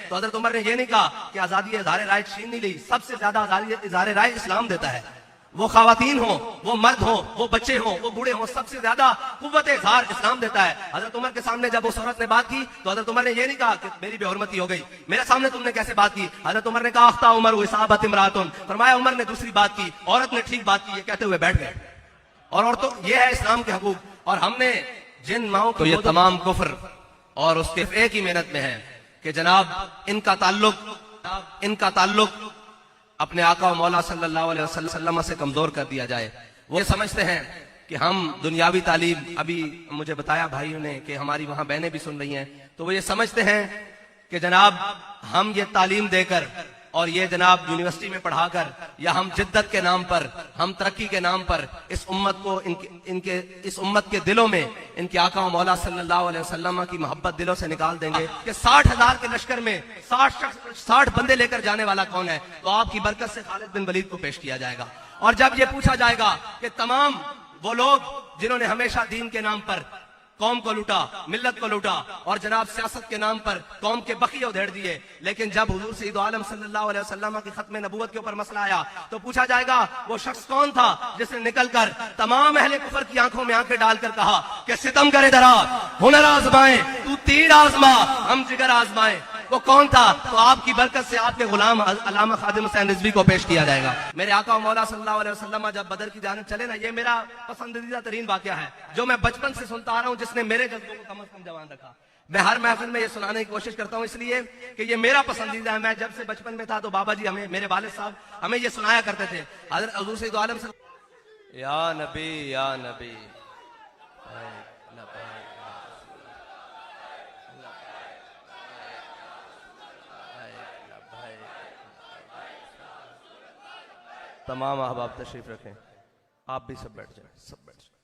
तो हज़रत उमर ने ये नहीं कहा कि आजादी इज़हार राय चीन नहीं ली, सबसे ज्यादा आजादी इज़हार राय इस्लाम देता है। वो खवातीन हो, वो मर्द हो, वो बच्चे हो, वो बूढ़े हो, सबसे ज्यादा कुव्वत इज़हार इस्लाम देता है। हजरत उमर के सामने जब उस औरत ने बात की तो हजरत उमर ने ये नहीं कहा कि मेरी बेहुरमती हो गई, मेरे सामने तुमने कैसे बात की। हजरत उमर ने कहा अख्ता उमर इसाबत इमरातुन, फरमाया उमर ने दूसरी बात की, औरत ने ठीक बात की, ये कहते हुए बैठ गए। और औरतों, ये है इस्लाम के हकूक। और हमने जिन माओं को, ये तमाम कुफ्र और उसके एक ही मेहनत में है कि जनाब इनका ताल्लुक अपने आका और मौला सल्लल्लाहु अलैहि वसल्लम से कमजोर कर दिया जाए। वो समझते हैं कि हम दुनियावी तालीम, अभी मुझे बताया भाइयों ने कि हमारी वहां बहनें भी सुन रही हैं, तो वो ये समझते हैं कि जनाब हम ये तालीम देकर और ये जनाब यूनिवर्सिटी में पढ़ाकर या हम जिद्दत के नाम पर, हम तरक्की के नाम पर इस उम्मत को इस उम्मत के दिलों में इनके आका और मौला सल्लल्लाहु अलैहि वसल्लम की मोहब्बत दिलों से निकाल देंगे कि 60,000 के लश्कर में 60 बंदे लेकर जाने वाला कौन है। तो आपकी बरकत से खालिद बिन वलीद को पेश किया जाएगा। और जब ये पूछा जाएगा कि तमाम वो लोग जिन्होंने हमेशा दीन के नाम पर कौम को लूटा, मिल्लत को लूटा और जनाब सियासत के नाम पर कौम के बखिए उधेड़ दिए, लेकिन जब हुजूर सईद आलम सल्लल्लाहु अलैहि वसल्लम की खत्म नबूवत के ऊपर मसला आया तो पूछा जाएगा वो शख्स कौन था जिसने निकलकर तमाम अहले कुफर की आंखों में आंखें डालकर कहा कि सितम करे दरा, हुनर आजमाए, तू तीर आजमा, हम जिगर आजमाए। वो कौन था? तो आपकी बरकत से आपके गुलाम अल्लामा खादिम हुसैन रिजवी को पेश किया जाएगा। मेरे आका और मौला सल्लल्लाहु अलैहि वसल्लम जब बदर की जानिब चले ना, ये मेरा पसंदीदा तरीन वाकया है जो मैं बचपन से सुनता आ रहा हूँ, जिसने मेरे जज्बों को कम से कम जवान रखा। मैं हर महफिल में ये सुनाने की कोशिश करता हूँ इसलिए कि ये मेरा पसंदीदा है। मैं जब से बचपन में था तो बाबा जी हमें, मेरे वालिद साहब हमें ये सुनाया करते थे। हज़रत हुज़ूर सईद आलम या नबी या नबी तमाम अहबाब तशरीफ रखें, आप भी सब बैठ जाएं, सब बैठ जाएं।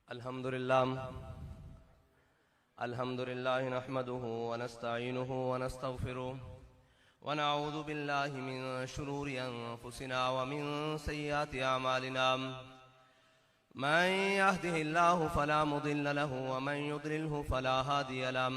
अल्हम्दुलिल्लाह नहमदुहु व नस्तईनुहु व नस्तगफिरुहु व नऊज़ु बिल्लाहि मिन शुरूरि अनफुसिना व मिन सय्यिआति अमालिना मन यहदिहिल्लाहु फला मुदिल्ल लहु व मन युद्लिलहु फला हादिय लहु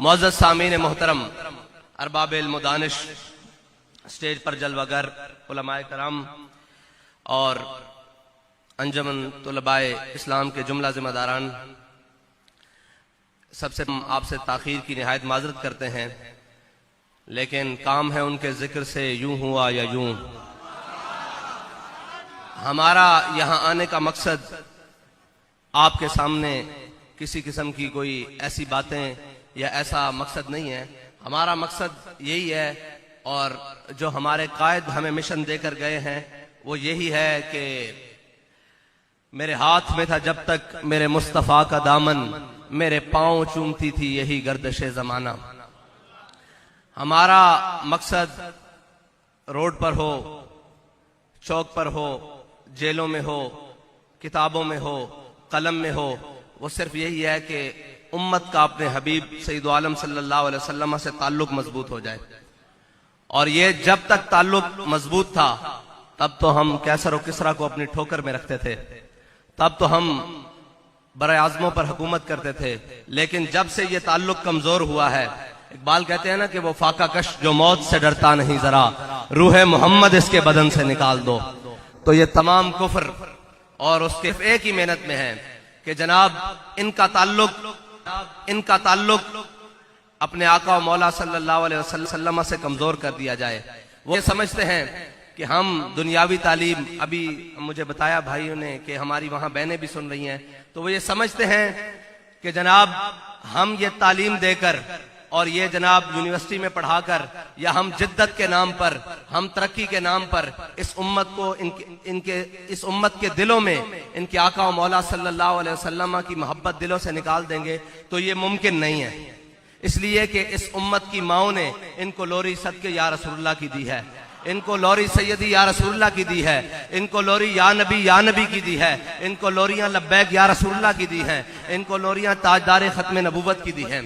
मुअज़्ज़ज़ सामीन मोहतरम, अरबाब इल्म-ओ-दानिश, स्टेज पर जलवागर उलमाए कराम और अंजमन तुलबाए इस्लाम के जुमला जिम्मेदारान, सबसे आपसे ताखीर की निहायत माजरत करते हैं, लेकिन काम है उनके जिक्र से यूं हुआ या यूं। हमारा यहाँ आने का मकसद आपके सामने किसी किस्म की कोई ऐसी बातें या ऐसा मकसद नहीं है। हमारा मकसद यही है और जो हमारे कायद हमें मिशन देकर गए हैं वो यही है कि मेरे हाथ में था जब तक मेरे मुस्तफ़ा का दामन, मेरे पांव चूमती थी यही गर्दशे जमाना। हमारा मकसद रोड पर हो, चौक पर हो, जेलों में हो, किताबों में हो, कलम में हो, वो सिर्फ यही है कि उम्मत का अपने हबीब सईद आलम सल्लल्लाहु अलैहि वसल्लम से ताल्लुक मजबूत हो जाए। और ये जब तक ताल्लुक मजबूत था तब तो हम कैसर और किसरा को अपनी ठोकर में रखते थे, तब तो हम बरे आज़मों पर हुकूमत करते थे। लेकिन जब से ये ताल्लुक कमजोर हुआ है, इकबाल कहते हैं ना कि वो फाका कश जो मौत से डरता नहीं जरा, रूह मोहम्मद इसके बदन से निकाल दो। तो ये तमाम कुफ्र और उसके एक ही मेहनत में है कि जनाब इनका ताल्लुक अपने आका और मौला सल्लल्लाहु अलैहि वसल्लम से कमजोर कर दिया जाए। वो समझते हैं कि हम दुनियावी तालीम, अभी मुझे बताया भाइयों ने कि हमारी वहां बहनें भी सुन रही हैं, तो वो ये समझते हैं कि जनाब हम ये तालीम देकर और ये जनाब यूनिवर्सिटी में पढ़ाकर या हम जिद्दत के नाम पर, हम तरक्की के नाम पर इस उम्मत को इस उम्मत के दिलों में इनके आका और मौला सल्लल्लाहु अलैहि वसल्लम की मोहब्बत दिलों से निकाल देंगे तो ये मुमकिन नहीं है। इसलिए कि इस उम्मत की माओ ने इनको लोरी सदके या रसूलुल्लाह की दी है, इनको लोरी सैयदी या रसूलुल्लाह की दी है, इनको लोरी या नबी की दी है, इनको लोरियां लब्बैक या रसूलुल्लाह की दी है, इनको लोरियां ताजदार खत्म नबूवत की दी है।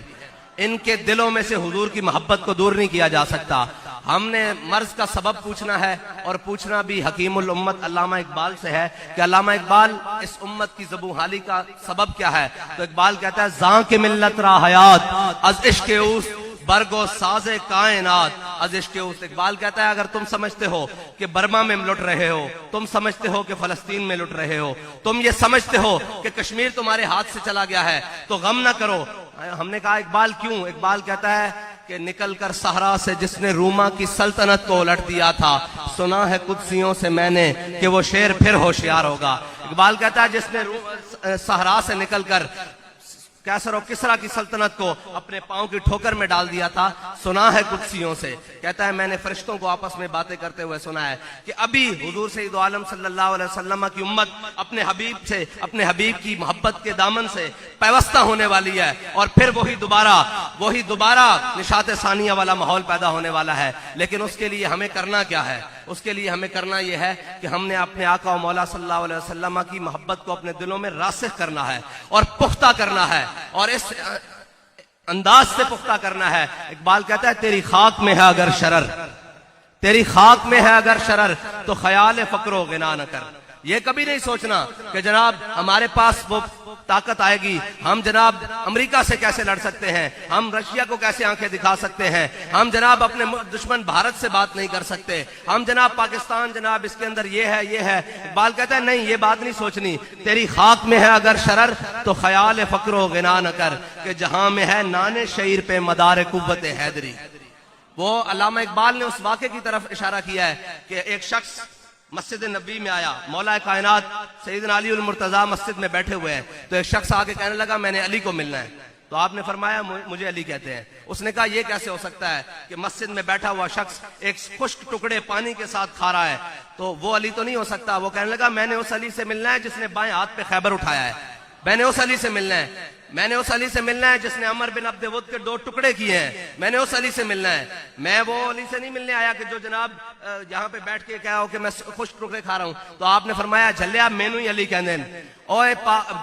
इनके दिलों में से हुजूर की मोहब्बत को दूर नहीं किया जा सकता। हमने मर्ज का सबब पूछना है और पूछना भी हकीमुल उम्मत अल्लामा इकबाल से है कि अल्लामा इकबाल इस उम्मत की ज़बू हाली का सबब क्या है। तो इकबाल कहता है जां के मिल्लत रा हयात अज इश्क़ उस बरगो साजे कायनात अज इश्क़ उस। इकबाल कहता है अगर तुम समझते हो कि बर्मा में लुट रहे हो, तुम समझते हो कि फलस्तीन में लुट रहे हो, तुम ये समझते हो कि कश्मीर तुम्हारे हाथ से चला गया है तो गम ना करो। हमने कहा इकबाल क्यों? इकबाल कहता है कि निकल कर सहरा से जिसने रूमा की सल्तनत को उलट दिया था, सुना है कुदसियों से मैंने कि वो शेर फिर होशियार होगा। इकबाल कहता है जिसने सहरा से निकलकर कैसर और किसरा की सल्तनत को अपने पांव की ठोकर में डाल दिया था, सुना है कुदसियों से। कहता है मैंने फरिश्तों को आपस में बातें करते हुए सुना है कि अभी हुजूर सैयद आलम सल्लल्लाहु अलैहि वसल्लम की उम्मत अपने हबीब से, अपने हबीब की मोहब्बत के दामन से पैवस्ता होने वाली है और फिर वही दोबारा निशात सानिया वाला माहौल पैदा होने वाला है। लेकिन उसके लिए हमें करना क्या है? उसके लिए हमें करना यह है कि हमने अपने आका और मौला सल्लल्लाहु अलैहि वसल्लम की मोहब्बत को अपने दिलों में रासिख करना है और पुख्ता करना है और इस अंदाज से पुख्ता करना है। इकबाल कहता है तेरी खाक में है अगर शरर, तेरी खाक में है अगर शरर तो ख्याल फक्रो गिना न कर। ये कभी नहीं सोचना कि जनाब हमारे पास वो ताकत आएगी, हम जनाब अमेरिका से कैसे लड़ सकते हैं, हम रशिया को कैसे आंखें दिखा सकते हैं, हम जनाब अपने दुश्मन भारत से बात नहीं कर सकते, हम जनाब पाकिस्तान जनाब इसके अंदर ये है। इकबाल कहता है नहीं, ये बात नहीं सोचनी। तेरी खाक में है अगर शरर तो ख्याल फक्रो गिना न कर कि जहां में है नाने शहीर पे मदार कुव्वत हैदरी। वो अल्लामा इकबाल ने उस वाक़े की तरफ इशारा किया है कि एक शख्स मस्जिद नबी में आया, मौला कायनात सैयदना अली उल मुर्तजा मस्जिद में बैठे हुए हैं, तो एक शख्स आके कहने लगा मैंने अली को मिलना है। तो आपने फरमाया मुझे अली कहते हैं। उसने कहा यह कैसे हो सकता है कि मस्जिद में बैठा हुआ शख्स एक खुश्क टुकड़े पानी के साथ खा रहा है, तो वो अली तो नहीं हो सकता। वो कहने लगा मैंने उस अली से मिलना है जिसने बाएं हाथ पे खैबर उठाया है, मैंने उस अली से मिलना है, मैंने उस अली से मिलना है जिसने अमर बिन अब्द वुद के 2 टुकड़े किए हैं, मैंने उस अली से मिलना है। मैं वो अली से नहीं मिलने आया कि जो जनाब यहाँ पे बैठ के क्या हो कि मैं खुश टुकड़े खा रहा हूँ। तो आपने फरमाया झल्लिया मैनू ही अली कहते हैं, ओए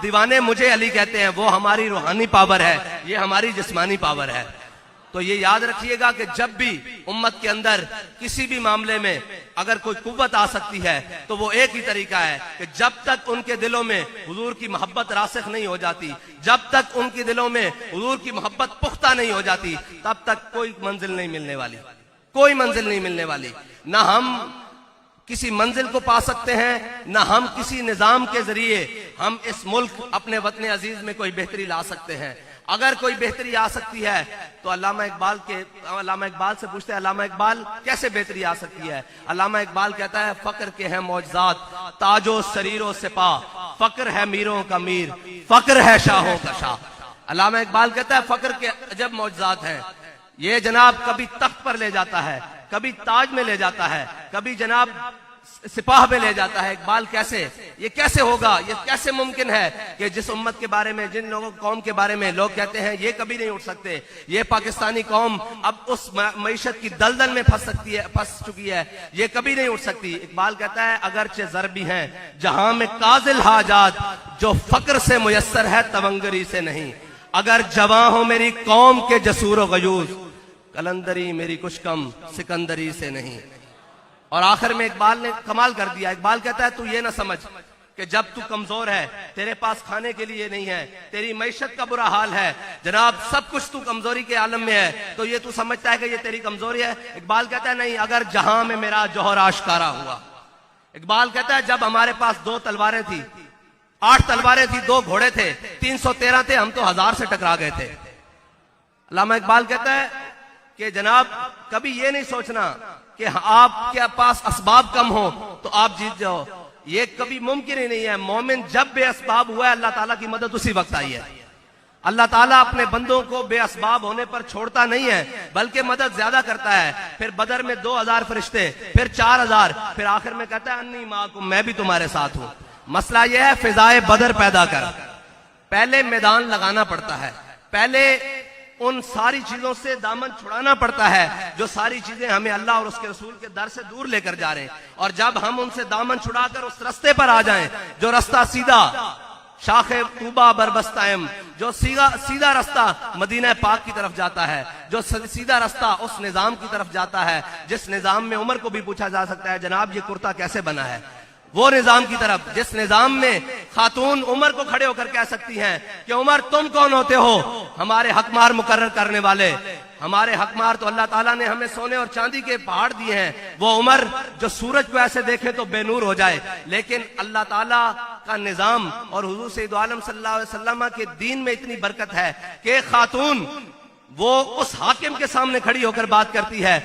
दीवाने मुझे अली कहते हैं, वो हमारी रूहानी पावर है, ये हमारी जिस्मानी पावर है। तो ये याद रखिएगा कि जब भी उम्मत के अंदर किसी भी मामले में अगर कोई कुव्वत आ सकती है तो वो एक ही तरीका है कि जब तक उनके दिलों में हुजूर की मोहब्बत रासिख नहीं हो जाती, जब तक उनके दिलों में हुजूर की मोहब्बत पुख्ता नहीं हो जाती, तब तक कोई मंजिल नहीं मिलने वाली, कोई मंजिल नहीं मिलने वाली। ना हम किसी मंजिल को पा सकते हैं, ना हम किसी निजाम के जरिए हम इस मुल्क अपने वतन अजीज में कोई बेहतरी ला सकते हैं। अगर कोई बेहतरी आ सकती है तो अल्लामा इकबाल से पूछते हैं अल्लामा इकबाल कैसे बेहतरी आ सकती है? अल्लामा इकबाल कहता है फक्र के हैं मौजज़ात ताजो सरीरो सिपा, फक्र है मीरों का मीर, फक्र है शाहों का शाह। अल्लामा इकबाल कहता है फक्र के अजब मौजज़ात हैं, ये जनाब कभी तख्त पर ले जाता है, कभी ताज में ले जाता है, कभी जनाब सिपाह में ले जाता है। इकबाल कैसे, ये कैसे होगा, ये कैसे मुमकिन है कि जिस उम्मत के बारे में, जिन लोगों कौम के बारे में लोग कहते हैं ये कभी नहीं उठ सकते, ये पाकिस्तानी कौम अब उस मईशत की दलदल में फंस चुकी है, ये कभी नहीं उठ सकती। इकबाल कहता है अगरचे ज़रबी हैं जहां में काजिल हाजात, जो फक्र से मुयस्सर है तवंगरी से नहीं, अगर जवां हो मेरी कौम के जसूर गयूज, कलंदरी मेरी कुछ कम सिकंदरी से नहीं। और आखिर में इकबाल ने कमाल कर दिया। इकबाल कहता है तू ये ना समझ कि जब तू कमजोर है, तेरे पास खाने के लिए नहीं है, तेरी मैशत का बुरा हाल है, जनाब सब कुछ तू कमजोरी के आलम में है, तो ये तू समझता है कि ये तेरी कमजोरी है। इकबाल कहता है नहीं, अगर जहां में मेरा जौहर आश्कारा हुआ। इकबाल कहता है जब हमारे पास 2 तलवारें थी, 8 तलवारें थी, 2 घोड़े थे, 313 थे, हम तो 1000 से टकरा गए थे। अल्लामा इकबाल कहता है कि जनाब कभी ये नहीं सोचना कि आपके पास असबाब कम हो तो आप जीत जाओ, ये कभी मुमकिन ही नहीं है। मोमिन जब बेअसबाब हुआ है अल्लाह ताला की मदद उसी वक्त आई है। अल्लाह ताला अपने बंदों को बेअसबाब होने पर छोड़ता नहीं है, बल्कि मदद ज्यादा करता है। फिर बदर में 2000 फरिश्ते, फिर 4000, फिर आखिर में कहता है अन्नी माकुम, मैं भी तुम्हारे साथ हूं। मसला यह है फिजाए बदर पैदा कर, पहले मैदान लगाना पड़ता है, पहले उन सारी चीजों से दामन छुड़ाना पड़ता है जो सारी चीजें हमें अल्लाह और उसके रसूल के दर से दूर लेकर जा रहे हैं। और जब हम उनसे दामन छुड़ाकर उस रास्ते पर आ जाएं जो रास्ता सीधा शाखे तूबा बरबस्तायम, जो सीधा रास्ता मदीना पाक की तरफ जाता है, जो सीधा रास्ता उस निजाम की तरफ जाता है जिस निजाम में उमर को भी पूछा जा सकता है जनाब ये कुर्ता कैसे बना है, वो निजाम की तरफ जिस निजाम में खातून उमर को खड़े होकर कह सकती हैं कि उमर तुम कौन होते हो हमारे हकमार मुकर्रर करने वाले। हमारे हकमार तो अल्लाह ताला ने हमें सोने और चांदी के पहाड़ दिए हैं। वो उमर जो सूरज को ऐसे देखे तो बेनूर हो जाए, लेकिन अल्लाह ताला का निजाम और हुजूर सैयद आलम सल्लल्लाहु अलैहि वसल्लम के दीन में इतनी बरकत है कि खातून वो उस हाकिम के सामने खड़ी होकर बात करती है,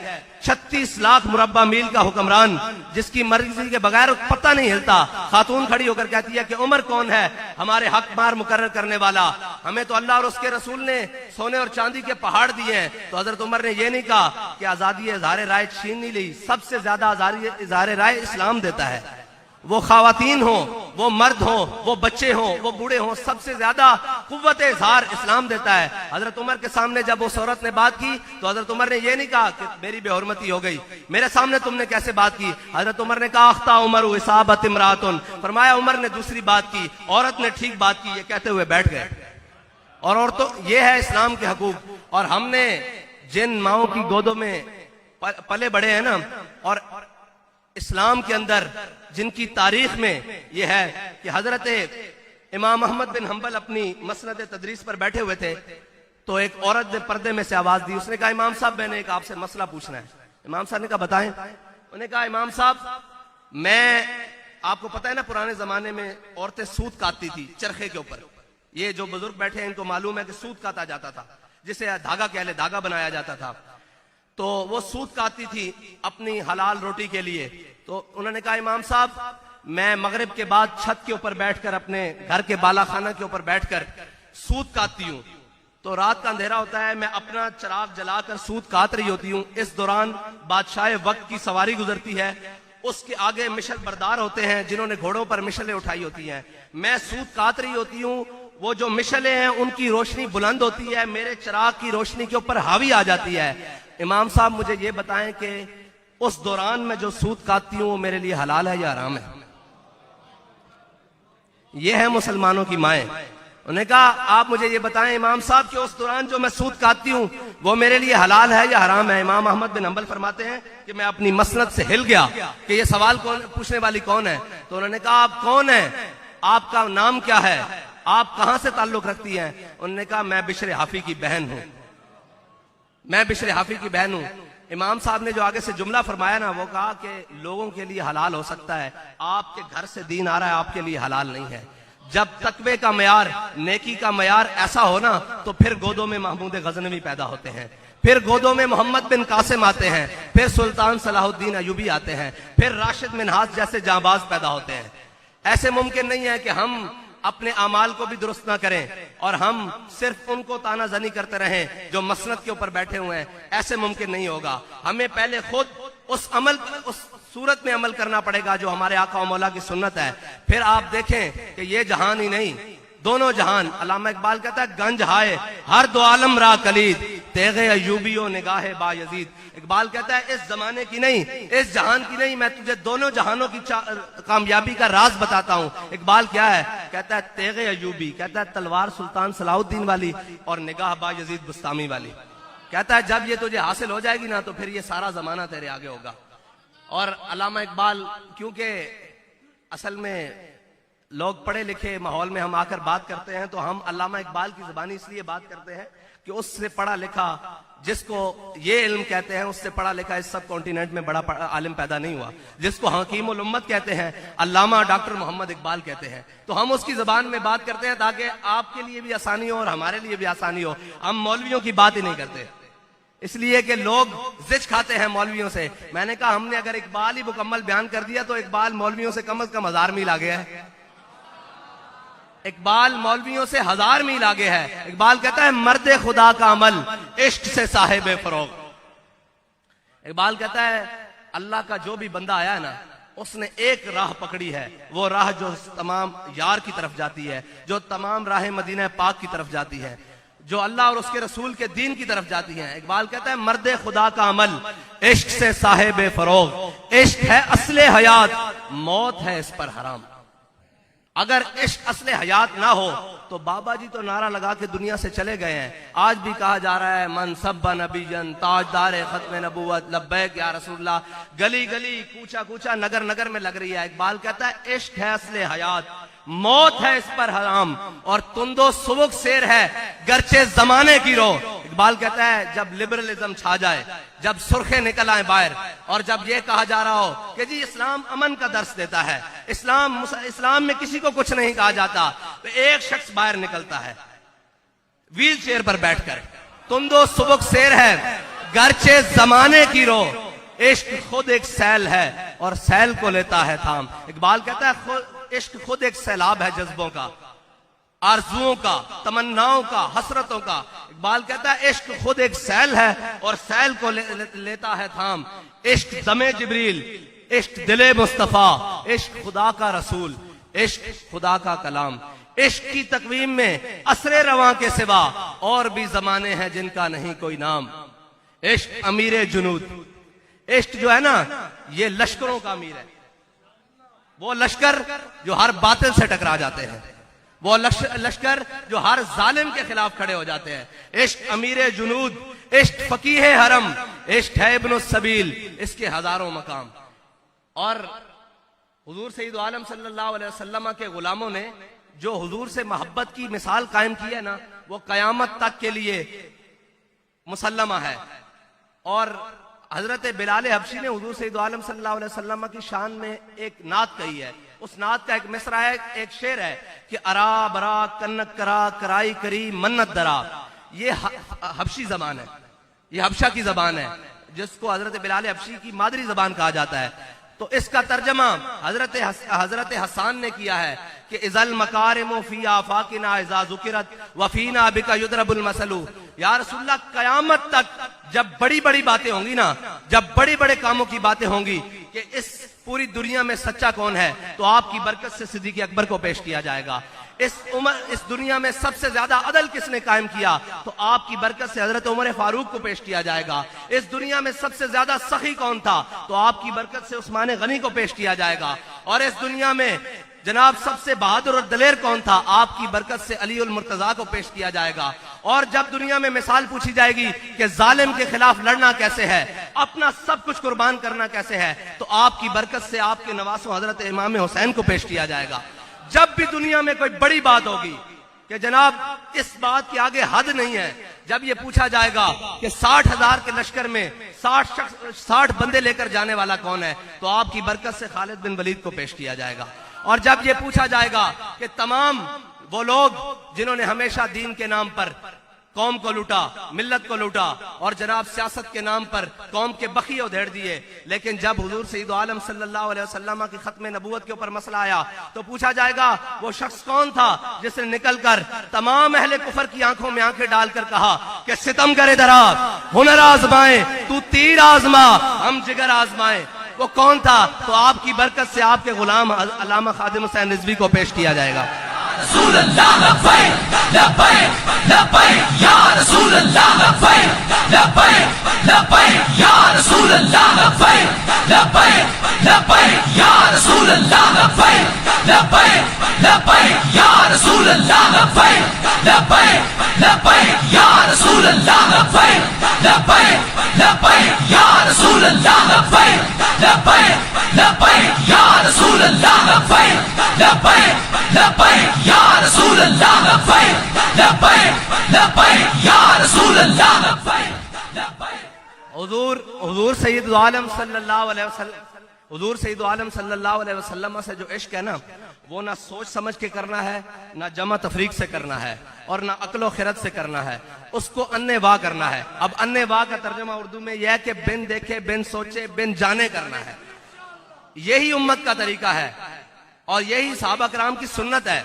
36 लाख मुरब्बा मील का हुक्मरान जिसकी मर्जी के बगैर पता नहीं हिलता, खातून खड़ी होकर कहती है कि उमर कौन है हमारे हक मार मुकर्रर करने वाला। हमें तो अल्लाह और उसके रसूल ने सोने और चांदी के पहाड़ दिए हैं। तो हजरत उमर ने यह नहीं कहा कि आजादी इजहार राय छीन नहीं ली, सबसे ज्यादा इजहार राय इस्लाम देता है। वो खवातीन हो, वो मर्द हो, वो बच्चे हो, वो बूढ़े हो, सबसे ज्यादा कुव्वत इजहार इस्लाम देता है। हजरत उमर के सामने जब उस औरत ने बात की तो हजरत उमर ने ये नहीं कहा कि मेरी बेहुरमती हो गई, मेरे सामने तुमने कैसे बात की। हजरत उमर ने कहा अख्ता उमर इसाबत इमरातुन, फरमाया उमर ने दूसरी बात की, औरत ने ठीक बात की, ये कहते हुए बैठ गए। और औरतों ये है इस्लाम के हकूक। और हमने जिन माओं की गोदों में पले बड़े हैं ना, और इस्लाम के अंदर जिनकी तारीख में यह है कि हजरत इमाम अहमद बिन हंबल अपनी मसनद तदरीस पर बैठे हुए थे तो एक औरत ने पर्दे में से आवाज दी। उसने कहा इमाम साहब मैंने एक आपसे मसला पूछना है। इमाम साहब ने कहा बताएं। उन्होंने कहा इमाम साहब मैं, आपको पता है ना पुराने जमाने में औरतें सूत काटती थी चरखे के ऊपर। ये जो बुजुर्ग बैठे हैं इनको मालूम है कि सूत काटा जाता था, जिसे धागा कह ले, धागा बनाया जाता था। तो वो सूत काटती थी अपनी हलाल रोटी के लिए। तो उन्होंने कहा इमाम साहब मैं मगरिब के बाद छत के ऊपर बैठकर अपने घर के बालाखाना के ऊपर बैठकर सूत काटती हूँ। तो रात का अंधेरा होता है, मैं अपना चिराग जलाकर सूत काट रही होती हूँ। इस दौरान बादशाह वक्त की सवारी गुजरती है, उसके आगे मिशल बरदार होते हैं जिन्होंने घोड़ों पर मिशलें उठाई होती हैं। मैं सूत काट रही होती हूँ, वो जो मिशलें हैं उनकी रोशनी बुलंद होती है, मेरे चिराग की रोशनी के ऊपर हावी आ जाती है। इमाम साहब मुझे ये बताएं कि उस दौरान मैं जो सूत काटती हूं वो मेरे लिए हलाल है या हराम है। ये है मुसलमानों की माएं। उन्होंने कहा आप मुझे ये बताएं इमाम साहब कि उस दौरान जो मैं सूत काटती हूं वो मेरे लिए हलाल है या हराम है। इमाम अहमद बिन हंबल फरमाते हैं कि मैं अपनी मसनद से हिल गया कि ये सवाल कौन पूछने वाली कौन है। तो उन्होंने कहा आप कौन है, आपका नाम क्या है, आप कहां से ताल्लुक रखती हैं। उन्होंने कहा मैं बिशर हाफी की बहन हूं, मैं बिशर हाफी की बहन हूं। इमाम साहब ने जो आगे से जुमला फरमाया ना, वो कहा कि लोगों के लिए हलाल हो सकता है, आपके घर से दीन आ रहा है, आपके लिए हलाल नहीं है। जब तकवे का मयार, नेकी का मयार ऐसा हो ना, तो फिर गोदों में महमूद गजनवी पैदा होते हैं, फिर गोदों में मोहम्मद बिन कासिम आते हैं, फिर सुल्तान सलाहुद्दीन अयूबी आते हैं, फिर राशिद मिनहाज जैसे जांबाज पैदा होते हैं। ऐसे मुमकिन नहीं है कि हम अपने अमाल को भी दुरुस्त ना करें और हम सिर्फ उनको तानाजनी करते रहें जो मसनद के ऊपर बैठे हुए हैं। ऐसे मुमकिन नहीं होगा। हमें पहले खुद उस सूरत में अमल करना पड़ेगा जो हमारे आका और मौला की सुन्नत है। फिर आप देखें कि ये जहान ही नहीं, दोनों जहान। अल्लामा इकबाल कहता है गंज हाय हर दो आलम रा कलीद, तेगे अयूबियो निगाहे बायजीद। इकबाल कहता है इस जमाने की नहीं, इस जहान की नहीं, मैं तुझे दोनों जहानों की कामयाबी का राज बताता हूँ। इकबाल क्या है, कहता है तेगे अयूबी, कहता है तलवार सुल्तान सलाहुद्दीन वाली और निगाह बायजीद बुस्तामी वाली। कहता है जब ये तुझे हासिल हो जाएगी ना तो फिर ये सारा जमाना तेरे आगे होगा। और अल्लामा इकबाल, क्योंकि असल में लोग पढ़े लिखे माहौल में हम आकर बात करते हैं तो हम अल्लामा इकबाल की जुबानी इसलिए बात करते हैं कि उससे पढ़ा लिखा, जिसको ये इल्म कहते हैं, उससे पढ़ा लिखा इस सब कॉन्टिनेंट में बड़ा आलिम पैदा नहीं हुआ। जिसको हकीम उल उम्मत कहते हैं, अल्लामा डॉक्टर मोहम्मद इकबाल कहते हैं। तो हम उसकी जुबान में बात करते हैं ताकि आपके लिए भी आसानी हो और हमारे लिए भी आसानी हो। हम मौलवियों की बात ही नहीं करते इसलिए कि लोग जिच खाते हैं मौलवियों से। मैंने कहा हमने अगर इकबाल ही मुकम्मल बयान कर दिया तो इकबाल मौलवियों से कम 1000 मील आ गया है। इकबाल मौलवियों से 1000 मील आगे है। इकबाल कहता है मर्द खुदा का अमल इश्क से साहिब फरोग। इकबाल कहता है अल्लाह का जो भी बंदा आया है ना, उसने एक राह पकड़ी है, वो राह जो तमाम यार की तरफ जाती है, जो तमाम राह मदीना पाक की तरफ जाती है, जो अल्लाह और उसके रसूल के दीन की तरफ जाती हैं। इकबाल कहता है मर्द खुदा का अमल इश्क से साहिब फरोग। इश्क है असले हयात, मौत है इस पर हराम। अगर इश्क असले हयात ना हो तो बाबा जी तो नारा लगा के दुनिया से चले गए हैं। आज भी कहा जा रहा है मन सब्बा नबीजन ताजदार खत्म नबूवत लब्बैक या रसूलल्लाह। गली गली कूचा कूचा नगर नगर में लग रही है। इकबाल कहता है इश्क है असले हयात, मौत है इस पर हराम, और तुंदो सुबुक शेर है गर्चे जमाने की रो। इकबाल कहता है जब लिबरलिज्म छा जाए, जब सुर्खे निकल आए बाहर, और जब ये कहा जा रहा हो कि जी इस्लाम अमन का दर्श देता है, इस्लाम में किसी को कुछ नहीं कहा जाता, तो एक शख्स बाहर निकलता है व्हील चेयर पर बैठकर, तुंदो सुबुक शेर है गर्चे जमाने की रो। इश्क खुद एक सैल है और सैल को लेता है थाम। इकबाल कहता है इश्क खुद एक सैलाब है जज्बों का, आरजुओं का, तमन्नाओं का, हसरतों का। इकबाल कहता है इश्क खुद एक सैल है और सैल को लेता है थाम। इश्क दमे जिब्रील, इश्क दिले मुस्तफा, इश्क खुदा का रसूल, इश्क खुदा का कलाम। इश्क की तकवीम में असरे रवां के सिवा और भी जमाने हैं जिनका नहीं कोई नाम। इश्क अमीर जुनूद, इश्क जो है ना ये लश्करों का अमीर है। वो लश्कर जो हर बातिल से टकरा जाते हैं, वो लश्कर जो हर जालिम के खिलाफ खड़े हो जाते हैं। इश्क अमीर जुनूद, इश्क फकीह हरम, इश्क है इब्न सबील, इसके हजारों मकाम। और हुजूर सईद आलम सल्लल्लाहु अलैहि वसल्लम के गुलामों ने जो हुजूर से मोहब्बत की मिसाल कायम की है ना, वो कयामत तक के लिए मुसल्लमा है। और हजरत बिलाल हबशी ने हुजूर सईद आलम सल्लल्लाहु अलैहि वसल्लम की शान में एक नात कही है। उस नात का एक मिसरा है, एक शेर है कि अरा बरा कन्नक करा कराई करी मन्नत दरा। ये हबशी जबान है, ये हबशा की जबान है, जिसको हजरत बिलाल हबशी की मादरी जबान कहा जाता है। तो इसका तर्जमा हजरत हसन ने किया है कि इजल मकारिमो फी आफाकिना इज़ा ज़ुकिरत वफीना बिका युदरबुल मसलू। या रसूलल्लाह कयामत तक जब बड़ी बड़ी बातें होंगी ना, जब बड़े बड़े कामों की बातें होंगी कि इस पूरी दुनिया में सच्चा कौन है, तो आपकी बरकत से सिद्दीक़ अकबर को पेश किया जाएगा। इस दुनिया में सबसे ज्यादा अदल किसने कायम किया, तो आपकी बरकत से हजरत उमर फारूक को पेश किया जाएगा। इस दुनिया में सबसे ज्यादा सखी कौन था, तो आपकी बरकत से उस्मान गनी को पेश किया जाएगा। और इस दुनिया में जनाब सबसे बहादुर और दलेर कौन था, आपकी बरकत से अली उल मुर्तजा को पेश किया जाएगा। और जब दुनिया में मिसाल पूछी जाएगी कि जालिम के खिलाफ लड़ना कैसे है, अपना सब कुछ कुर्बान करना कैसे है, तो आपकी बरकत से आपके नवासों हजरत इमाम हुसैन को पेश किया जाएगा। जब भी दुनिया में कोई बड़ी बात होगी कि जनाब इस बात के आगे हद नहीं है, जब ये पूछा जाएगा कि 60,000 के लश्कर में 60 बंदे लेकर जाने वाला कौन है, तो आपकी बरकत से खालिद बिन वलीद को पेश किया जाएगा। और जब ये पूछा जाएगा कि तमाम वो लोग जिन्होंने हमेशा दीन के नाम पर कौम को लूटा, मिल्लत को लूटा, और जनाब सियासत के नाम पर कौम के बखिए उधेड़ दिए, लेकिन जब हुजूर सईद आलम सल्लल्लाहु अलैहि वसल्लम की खत्म नबूवत के ऊपर मसला आया, तो पूछा जाएगा वो शख्स कौन था जिसने निकलकर तमाम अहले कुफर की आंखों में आंखें डालकर कहा कि सितम करे दरा, हुनर आजमाए, तू तीर आजमा, हम जिगर आजमाए। वो कौन था, तो आपकी बरकत से आपके गुलाम अल्लामा खादिम हुसैन रिजवी को पेश किया जाएगा। रसूल अल्लाह लब्बैक लब्बैक लब्बैक या रसूल अल्लाह लब्बैक लब्बैक लब्बैक या रसूल अल्लाह लब्बैक लब्बैक लब्बैक या रसूल अल्लाह लब्बैक लब्बैक लब्बैक या रसूल अल्लाह लब्बैक लब्बैक लब्बैक या रसूल अल्लाह लब्बैक लब्बैक लब्बैक या रसूल अल्लाह लब्बैक लब्बैक लब्बैक या रसूल अल्लाह लब्बैक लब्बैक लब्बैक या रसूल अल्लाह लब्बैक लब्बैक लब्बैक या रसूल अल्लाह लब्बैक लब्बैक। हुजूर सैयद आलम सल्लल्लाहु अलैहि वसल्लम, हुजूर सैयद आलम सल्लल्लाहु अलैहि वसल्लम से जो इश्क है ना, वो ना सोच समझ के करना है, ना जमा तफरीक से करना है, और ना अक्ल खिरत से करना है, उसको अन्ने वाह करना है। अब अन्ने वाह का तर्जुमा उर्दू में यह है कि बिन देखे, बिन सोचे, बिन जाने करना है। यही उम्मत का तरीका है और यही सहाबा कराम की सुन्नत है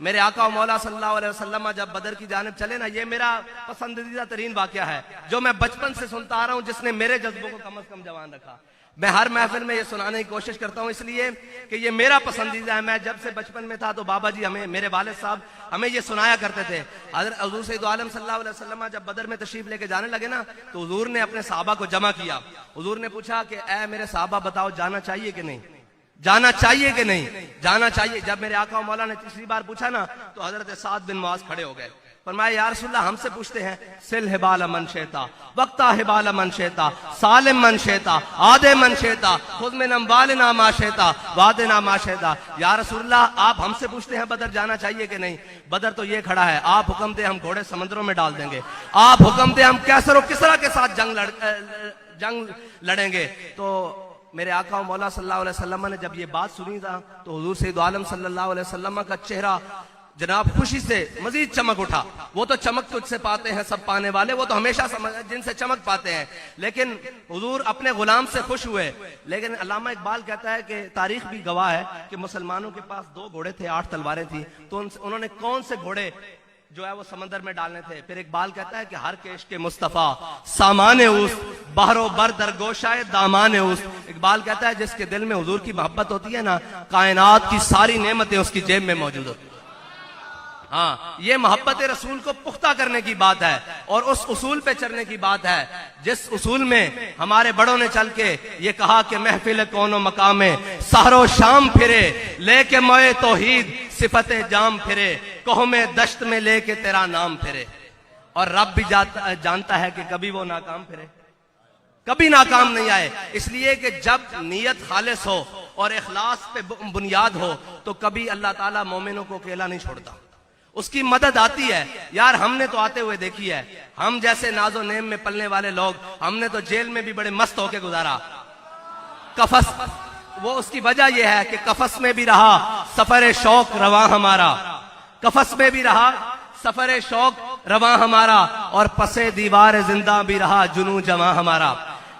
मेरे आका और मौला सल्लल्लाहु अलैहि वसल्लम जब बदर की जानिब चले ना, ये मेरा पसंदीदा तरीन वाकया है जो मैं बचपन से सुनता आ रहा हूं, जिसने मेरे जज्बों को कम से कम जवान रखा। मैं हर महफिल में ये सुनाने की कोशिश करता हूं इसलिए कि ये मेरा पसंदीदा है। मैं जब से बचपन में था तो बाबा जी हमें, मेरे वालिद साहब हमें ये सुनाया करते थे। हुजूर सैयद आलम सल्लल्लाहु अलैहि वसल्लम जब बदर में तशरीफ लेके जाने लगे ना, तो हुजूर ने अपने साहबा को जमा किया। हुजूर ने पूछा कि ऐ मेरे साहबा बताओ, जाना चाहिए कि नहीं, जाना चाहिए कि नहीं, जाना चाहिए। जब मेरे आका मौला ने तीसरी बार पूछा ना, तो हजरत साद बिन मुआज खड़े हो गए। फरमाया या रसूलल्लाह, हमसे पूछते हैं, सिल हिबाल मन शेता, वक्ता हिबाल मन शेता, सालिम मन शेता, आदे मन शेता, खुद में नमवालना मा शेता, वादना मा शेता। या रसूलल्लाह, आप हमसे पूछते हैं बदर जाना चाहिए कि नहीं? बदर तो ये खड़ा है, आप हुक्म दे हम घोड़े समंदरों में डाल देंगे, आप हुक्म दे हम कैसर और किसरा के साथ जंग लड़ेंगे। तो मेरे आका और मौला सल्लल्लाहु अलैहि वसल्लम ने जब ये बात सुनी था, तो हुजूर सैयद आलम सल्लल्लाहु अलैहि वसल्लम का चेहरा जनाब खुशी से मजीद चमक उठा। वो तो चमक तुझसे पाते हैं सब पाने वाले, वो तो हमेशा जिनसे चमक पाते हैं, लेकिन हुजूर अपने गुलाम से खुश हुए। लेकिन अल्लामा इकबाल कहता है कि तारीख भी गवाह है कि मुसलमानों के पास 2 घोड़े थे, 8 तलवारें थी, तो उन्होंने कौन से घोड़े जो है वो समंदर में डालने थे। फिर इकबाल कहता है कि हर केश के मुस्तफा सामाने उस बहरो बर दरगोशाए दामाने उस। इकबाल कहता है जिसके दिल में हुजूर की मोहब्बत होती है ना, कायनात की सारी नेमतें उसकी जेब में मौजूद होती। हाँ, ये मोहब्बत रसूल को पुख्ता करने की बात है और उस उसूल पे चलने की बात है जिस उसूल में हमारे बड़ों ने चल के ये कहा कि महफिल कौनो मकामे सहरो शाम फिरे, लेके मोए तौहीद सिफते जाम फिरे, कहो में दश्त में लेके तेरा नाम फिरे। और रब भी जानता है कि कभी वो नाकाम फिरे, कभी नाकाम नहीं आए। इसलिए कि जब नीयत खालिस हो और इखलास पे बुनियाद हो, तो कभी अल्लाह ताला मोमिनों को अकेला नहीं छोड़ता, उसकी मदद आती है। यार हमने तो आते हुए देखी है, हम जैसे नाजो नेम में पलने वाले लोग, हमने तो जेल में भी बड़े मस्त होके गुजारा। कफस, वो उसकी वजह यह है कि कफस में भी रहा सफर शौक रवा हमारा, कफस में भी रहा सफर शौक रवा हमारा, और पसे दीवार जिंदा भी रहा जुनू जमा हमारा।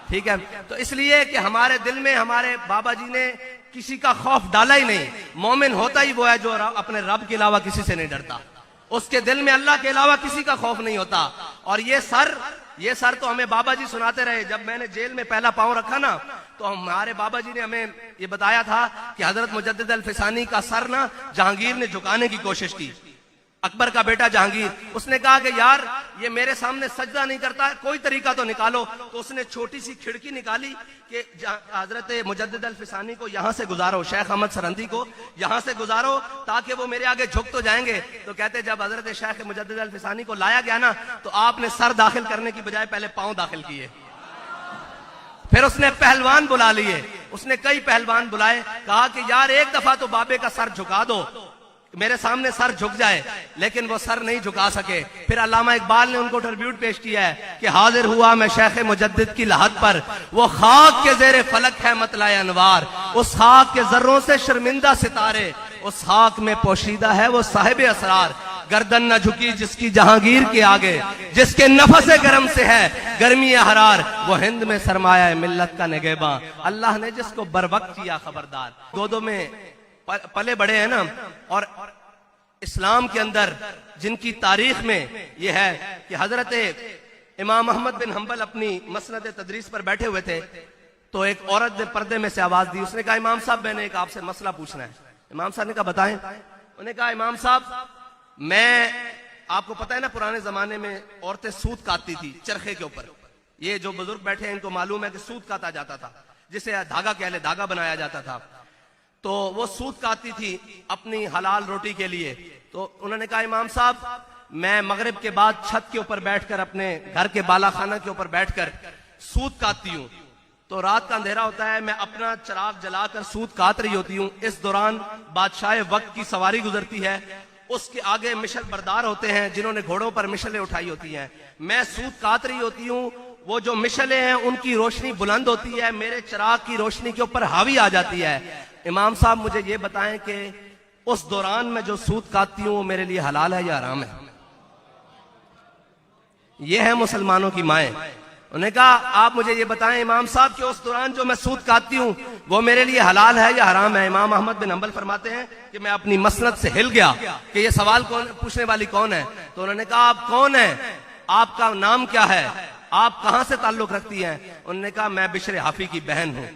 ठीक है, तो इसलिए कि हमारे दिल में हमारे बाबा जी ने किसी का खौफ डाला ही नहीं। मोमिन होता ही वो है जो अपने रब के अलावा किसी से नहीं डरता, उसके दिल में अल्लाह के अलावा किसी का खौफ नहीं होता। और ये सर तो हमें बाबा जी सुनाते रहे। जब मैंने जेल में पहला पांव रखा ना, तो हमारे बाबा जी ने हमें ये बताया था कि हजरत मुजद्दिद अल फिसानी का सर ना जहांगीर ने झुकाने की कोशिश की, अकबर का बेटा जहांगीर। उसने कहा कि यार ये मेरे सामने सजदा नहीं करता है, कोई तरीका तो निकालो। तो उसने छोटी सी खिड़की निकाली कि हजरत मुजद्दिद अल फिसानी को यहां से गुजारो, शेख अहमद सरहंदी को यहां से गुजारो ताकि वो मेरे आगे झुक तो जाएंगे। तो कहते जब हजरत शेख मुजद्दिद अल फिसानी को लाया गया ना, तो आपने सर दाखिल करने की बजाय पहले पांव दाखिल किए। फिर उसने पहलवान बुला लिए, उसने कई पहलवान बुलाए, कहा कि यार एक दफा तो बाबे का सर झुका दो, मेरे सामने सर झुक जाए, लेकिन वो सर नहीं झुका सके। फिर अल्लामा इकबाल ने उनको ट्रिब्यूट पेश किया है कि हाजिर हुआ मैं शेख मुजद्दिद की लहद पर, वो खाक के जेरे फलक है मतलाए अनवार, उस खाक के जर्रों से शर्मिंदा सितारे, उस खाक में पोशीदा है वो साहिब असरार। गर्दन न झुकी जिसकी जहांगीर के आगे, जिसके नफसे गरम से है गर्मी हरार, वो हिंद में सरमाया है मिल्लत का निगहबां, अल्लाह ने जिसको बरवक्त किया खबरदार। दो में पले बड़े हैं ना, और इस्लाम के अंदर जिनकी तारीख में यह है कि हजरत इमाम अहमद बिन हंबल अपनी मसनद तदरीस पर बैठे हुए थे, तो एक औरत ने पर्दे में से आवाज दी। उसने कहा इमाम साहब मैंने एक आपसे मसला पूछना है। इमाम साहब ने कहा बताएं। उन्होंने कहा इमाम साहब मैं, आपको पता है ना पुराने जमाने में औरतें सूत काटती थी चरखे के ऊपर, ये जो बुजुर्ग बैठे हैं इनको मालूम है कि सूत काटा जाता था, जिसे धागा कह ले, धागा बनाया जाता था। तो वो सूत काटती थी अपनी हलाल रोटी के लिए। तो उन्होंने कहा इमाम साहब मैं मगरिब के बाद छत के ऊपर बैठकर, अपने घर के बालाखाना के ऊपर बैठकर सूत काटती हूँ। तो रात का अंधेरा होता है, मैं अपना चिराग जलाकर सूत काट रही होती हूँ। इस दौरान बादशाह वक्त की सवारी गुजरती है, उसके आगे मिशल बरदार होते हैं जिन्होंने घोड़ों पर मिशलें उठाई होती हैं। मैं सूत काट रही होती हूँ, वो जो मिशलें हैं उनकी रोशनी बुलंद होती है, मेरे चिराग की रोशनी के ऊपर हावी आ जाती है। इमाम साहब मुझे ये बताएं कि उस दौरान मैं जो सूत काटती हूं वो मेरे लिए हलाल है या हराम है? ये है मुसलमानों की माएं। उन्होंने कहा आप मुझे ये बताएं इमाम साहब कि उस दौरान जो मैं सूद काटती हूँ वो मेरे लिए हलाल है या हराम है। इमाम अहमद बिन हंबल फरमाते हैं कि मैं अपनी मसनद से हिल गया कि ये सवाल कौन पूछने वाली कौन है। तो उन्होंने कहा आप कौन है, आपका नाम क्या है, आप कहां से ताल्लुक रखती हैं। उन्होंने कहा मैं बिशर हाफी की बहन हूं,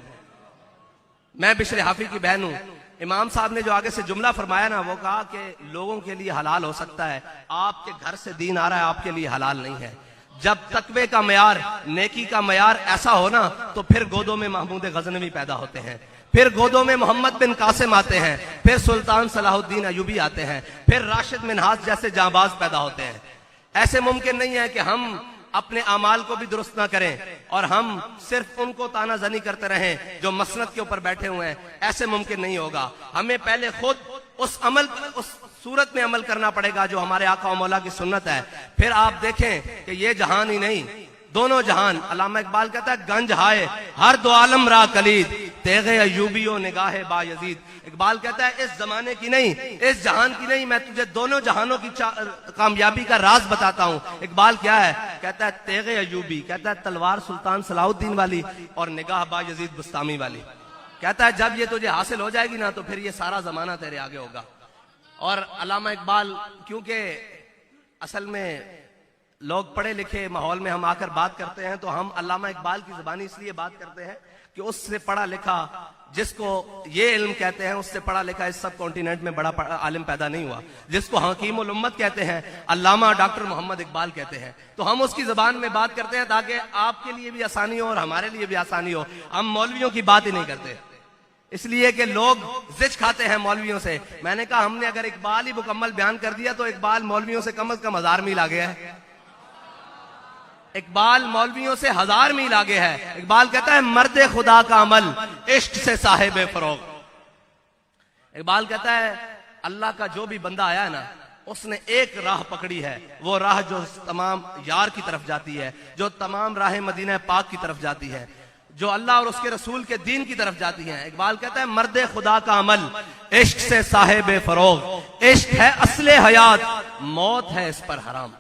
मैं बिशर हाफी की बहन हूं। इमाम साहब ने जो आगे से जुमला फरमाया ना, वो कहा कि लोगों के लिए हलाल हो सकता है, आपके घर से दीन आ रहा है, आपके लिए हलाल नहीं है। जब तकवे का मयार, नेकी का मयार ऐसा हो ना, तो फिर गोदों में महमूद गजनवी पैदा होते हैं, फिर गोदों में मोहम्मद बिन कासिम आते हैं, फिर सुल्तान सलाहुद्दीन अयूबी आते हैं, फिर राशिद मिन्हाज जैसे जांबाज पैदा होते हैं। ऐसे मुमकिन नहीं है कि हम अपने अमाल को भी दुरुस्त ना करें और हम सिर्फ उनको तानाजनी करते रहें जो मसनद के ऊपर बैठे हुए हैं। ऐसे मुमकिन नहीं होगा। हमें पहले खुद उस सूरत में अमल करना पड़ेगा जो हमारे आका और मौला की सुन्नत है। फिर आप देखें कि ये जहान ही नहीं, दोनों जहान। अल्लामा इकबाल कहता है गंज हाय हर दो आलम रा कलीद, तेगे अयूबियो निगाहे बायजीद। इकबाल कहता है इस जमाने की नहीं, इस जहान की नहीं, मैं तुझे दोनों जहानों की कामयाबी का राज बताता हूँ। इकबाल क्या है, कहता है तेगे अयूबी, कहता है तलवार सुल्तान सलाहुद्दीन वाली और निगाह बायजीद बुस्तामी वाली। कहता है जब ये तुझे हासिल हो जाएगी ना, तो फिर ये सारा जमाना तेरे आगे होगा। और अल्लामा इकबाल, क्योंकि असल में लोग पढ़े लिखे माहौल में हम आकर बात करते हैं, तो हम अल्लामा इकबाल की जुबानी इसलिए बात करते हैं कि उससे पढ़ा लिखा, जिसको ये इल्म कहते हैं, उससे पढ़ा लिखा इस सब कॉन्टिनेंट में बड़ा आलिम पैदा नहीं हुआ, जिसको हकीम उल उम्मत कहते हैं, अल्लामा डॉक्टर मोहम्मद इकबाल कहते हैं। तो हम उसकी जुबान में बात करते हैं ताकि आपके लिए भी आसानी हो और हमारे लिए भी आसानी हो। हम मौलवियों की बात ही नहीं करते, इसलिए कि लोग जिच खाते हैं मौलवियों से। मैंने कहा हमने अगर इकबाल ही मुकम्मल बयान कर दिया तो इकबाल मौलवियों से कम 1000 मील आगे है। इकबाल मौलवियों से 1000 मील आगे है। इकबाल कहता है मर्दे खुदा का अमल इश्क से साहिब फरोग। इकबाल कहता है अल्लाह का जो भी बंदा आया है ना, उसने एक राह पकड़ी है, वो राह जो तमाम यार की तरफ जाती है, जो तमाम राह मदीना पाक की तरफ जाती है, जो अल्लाह और उसके रसूल के दीन की तरफ जाती हैं। इकबाल कहता है मर्दे खुदा का अमल इश्क से साहिब फरोग। इश्क है असले हयात, मौत है इस पर हराम।